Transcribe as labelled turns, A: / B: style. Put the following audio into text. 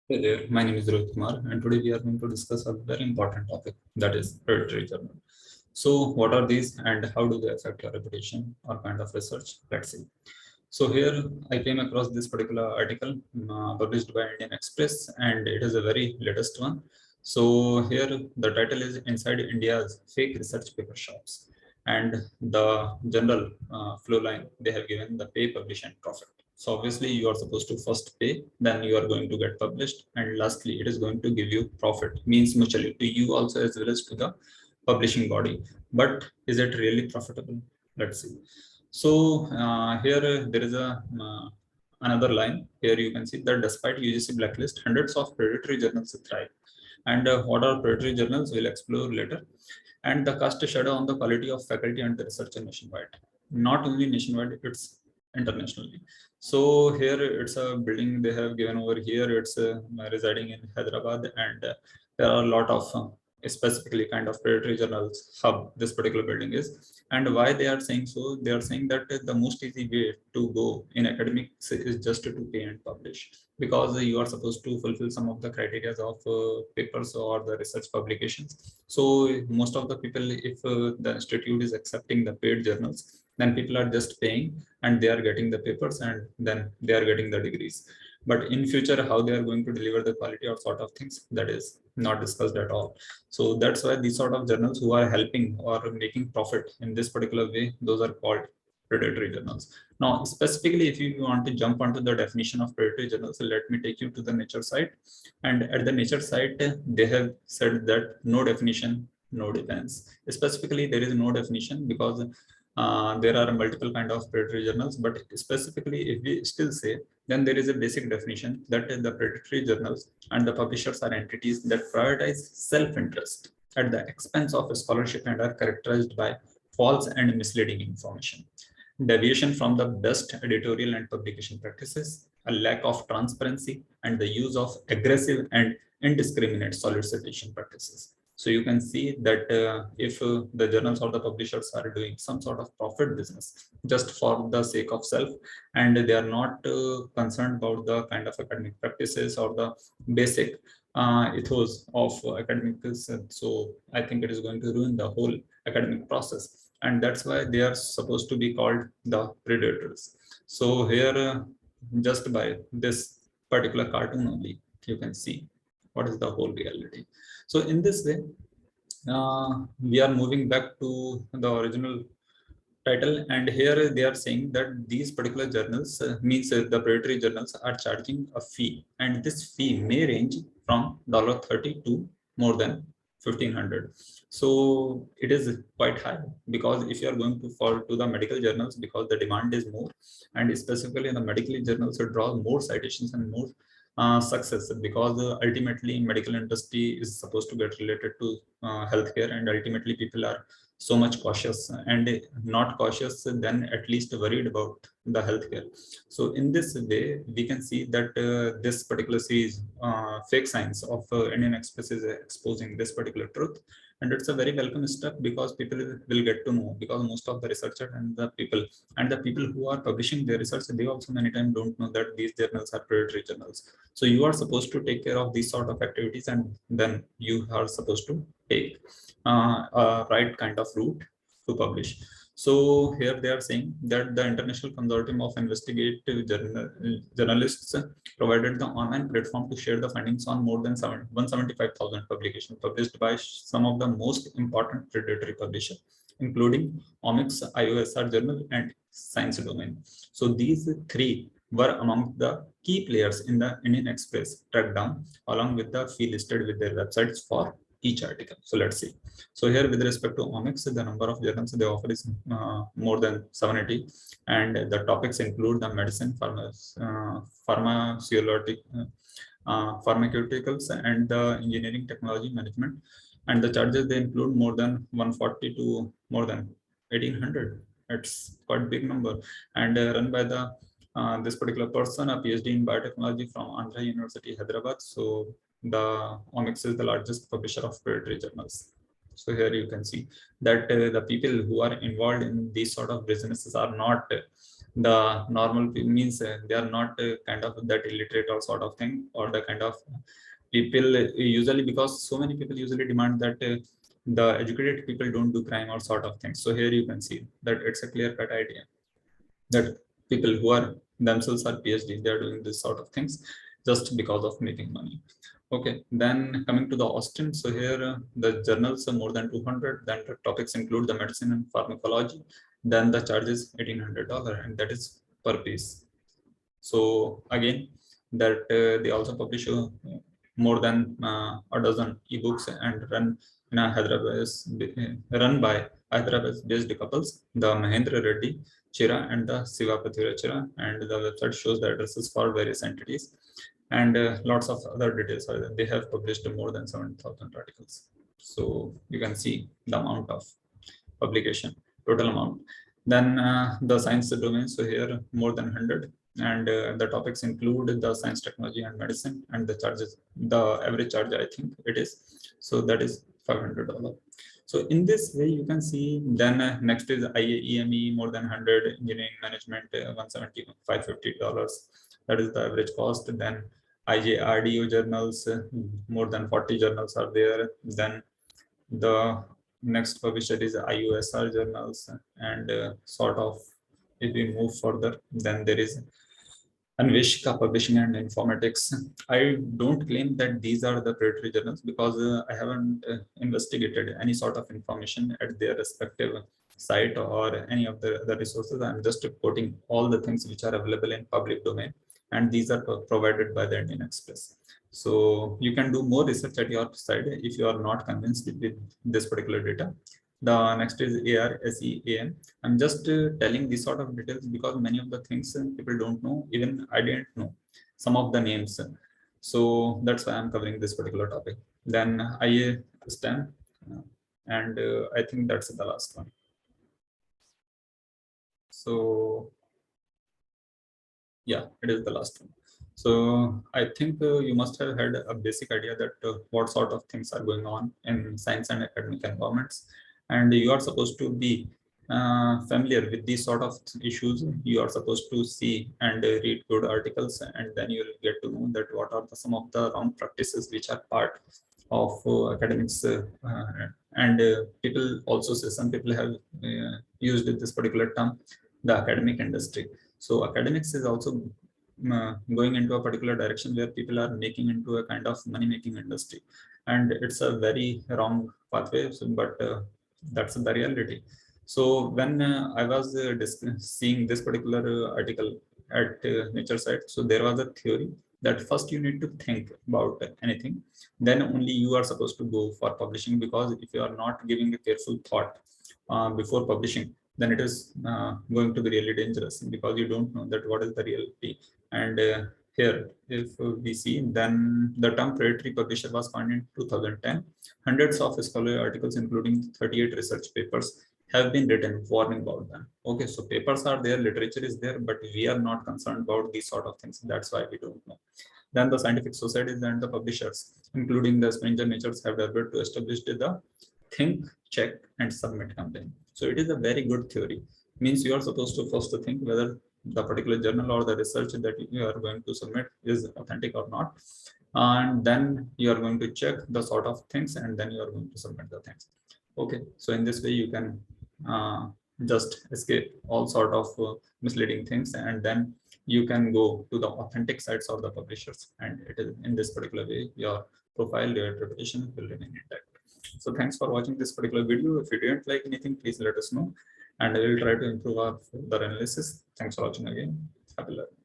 A: Hey there, my name is Rohit Kumar, and today we are going to discuss a very important topic, that is predatory journal. So, what are these and how do they affect your reputation or kind of research? Let's see. So, here I came across this particular article published by Indian Express, and it is a very latest one. So, here the title is Inside India's Fake Research Paper Shops, and the general flow line they have given the pay, publish, and profit. So obviously you are supposed to first pay, then you are going to get published, and lastly it is going to give you profit, means mutually to you also as well as to the publishing body. But is it really profitable? Let's see. So here there is a another line. Here you can see that despite UGC blacklist, hundreds of predatory journals thrive. And what are predatory journals? We'll explore later. And the cast a shadow on the quality of faculty and the researcher nationwide. Not only nationwide, it's internationally. So here it's a building they have given over here. It's residing in Hyderabad, and there are a lot of specifically kind of predatory journals hub this particular building is. And why they are saying so? They are saying that the most easy way to go in academics is just to pay and publish, because you are supposed to fulfill some of the criteria of papers or the research publications. So most of the people, if the institute is accepting the paid journals, then people are just paying and they are getting the papers and then they are getting the degrees. But in future, how they are going to deliver the quality or sort of things, that is not discussed at all. So that's why these sort of journals who are helping or making profit in this particular way, those are called predatory journals. Now, specifically, if you want to jump onto the definition of predatory journals, so let me take you to the nature site. And at the nature site, they have said that no definition, no defense. Specifically, there is no definition because there are multiple kind of predatory journals, but specifically if we still say, then there is a basic definition that the predatory journals and the publishers are entities that prioritize self-interest at the expense of scholarship and are characterized by false and misleading information, deviation from the best editorial and publication practices, a lack of transparency, and the use of aggressive and indiscriminate solicitation practices. So you can see that if the journals or the publishers are doing some sort of profit business just for the sake of self, and they are not concerned about the kind of academic practices or the basic ethos of academics, so I think it is going to ruin the whole academic process, and that's why they are supposed to be called the predators. So here, just by this particular cartoon only, you can see what is the whole reality. So in this way, we are moving back to the original title, and here they are saying that these particular journals means the predatory journals are charging a fee, and this fee may range from $30 to more than 1500. So it is quite high, because if you are going to fall to the medical journals, because the demand is more, and specifically in the medical journals it draws more citations and more success, because ultimately medical industry is supposed to get related to healthcare, and ultimately people are so much cautious, and not cautious then at least worried about the healthcare. So in this way we can see that this particular series, fake science of Indian Express, is exposing this particular truth, and it's a very welcome step, because people will get to know, because most of the researchers and the people who are publishing their research, they also many times don't know that these journals are predatory journals. So you are supposed to take care of these sort of activities, and then you are supposed to take right kind of route to publish. So here they are saying that the International Consortium of Investigative Journalists provided the online platform to share the findings on more than 175,000 publications published by some of the most important predatory publishers, including Omics, IOSR Journal, and Science Domain. So these three were among the key players in the Indian Express trackdown, along with the fee listed with their websites for each article. So let's see. So here with respect to omics, the number of journals they offer is more than 780, and the topics include the medicine, pharmaceuticals, and the engineering technology management. And the charges they include more than 140 to more than 1800. It's quite big number, and run by the this particular person, a PhD in biotechnology from Andhra University, Hyderabad. So the Omics is the largest publisher of predatory journals. So here you can see that the people who are involved in these sort of businesses are not The normal means they are not kind of that illiterate or sort of thing, or the kind of people usually, because so many people usually demand that the educated people don't do crime or sort of things. So here you can see that it's a clear cut idea that people who are themselves are PhD, they are doing this sort of things just because of making money. Okay, then coming to the Austin. So here the journals are more than 200. Then the topics include the medicine and pharmacology. Then the charge is $1,800, and that is per piece. So again, that they also publish more than a dozen ebooks and run in a run by Hyderabad-based couples, the Mahendra Reddy Chira and the Siva Pathira Chira, and the website shows the addresses for various entities, and lots of other details. They have published more than 7,000 articles. So you can see the amount of publication, total amount. Then the science domain. So here more than 100, and the topics include the science, technology, and medicine. And the charges, the average charge, I think it is. So that is $500. So in this way, you can see. Then next is IAEME, more than 100, engineering management, 170, $550. That is the average cost. Then IJRDO journals, more than 40 journals are there. Then the next publisher is IUSR journals, and sort of if we move further, then there is Anveshika Publishing and Informatics. I don't claim that these are the predatory journals because I haven't investigated any sort of information at their respective site or any of the resources. I'm just quoting all the things which are available in public domain, and these are provided by the Indian Express. So you can do more research at your side if you are not convinced with this particular data. The next is ARSEAM. I'm just telling these sort of details because many of the things people don't know. Even I didn't know some of the names. So that's why I'm covering this particular topic. Then IA STEM, and I think that's the last one. So yeah, it is the last one. So I think you must have had a basic idea that what sort of things are going on in science and academic environments, and you are supposed to be familiar with these sort of issues. You are supposed to see and read good articles, and then you will get to know that what are some of the wrong practices which are part of academics. And people also say, some people have used this particular term, the academic industry. So academics is also going into a particular direction where people are making into a kind of money making industry, and it's a very wrong pathway. So, but that's the reality. So when I was seeing this particular article at nature site, so there was a theory that first you need to think about anything, then only you are supposed to go for publishing, because if you are not giving a careful thought before publishing, then it is going to be really dangerous, because you don't know that what is the reality. And here, if we see, then the term predatory publisher was coined in 2010. Hundreds of scholarly articles, including 38 research papers, have been written warning about them. Okay, so papers are there, literature is there, but we are not concerned about these sort of things. That's why we don't know. Then the scientific societies and the publishers, including the Springer Natures, have developed to establish the think, check, and submit campaign. So it is a very good theory. Means you are supposed to first think whether the particular journal or the research that you are going to submit is authentic or not, and then you are going to check the sort of things, and then you are going to submit the things. Okay, so in this way you can just escape all sort of misleading things, and then you can go to the authentic sites of the publishers, and it is in this particular way your profile, your reputation will remain intact. So thanks for watching this particular video. If you didn't like anything, please let us know, and I will try to improve our further analysis. Thanks for watching again. Happy learning.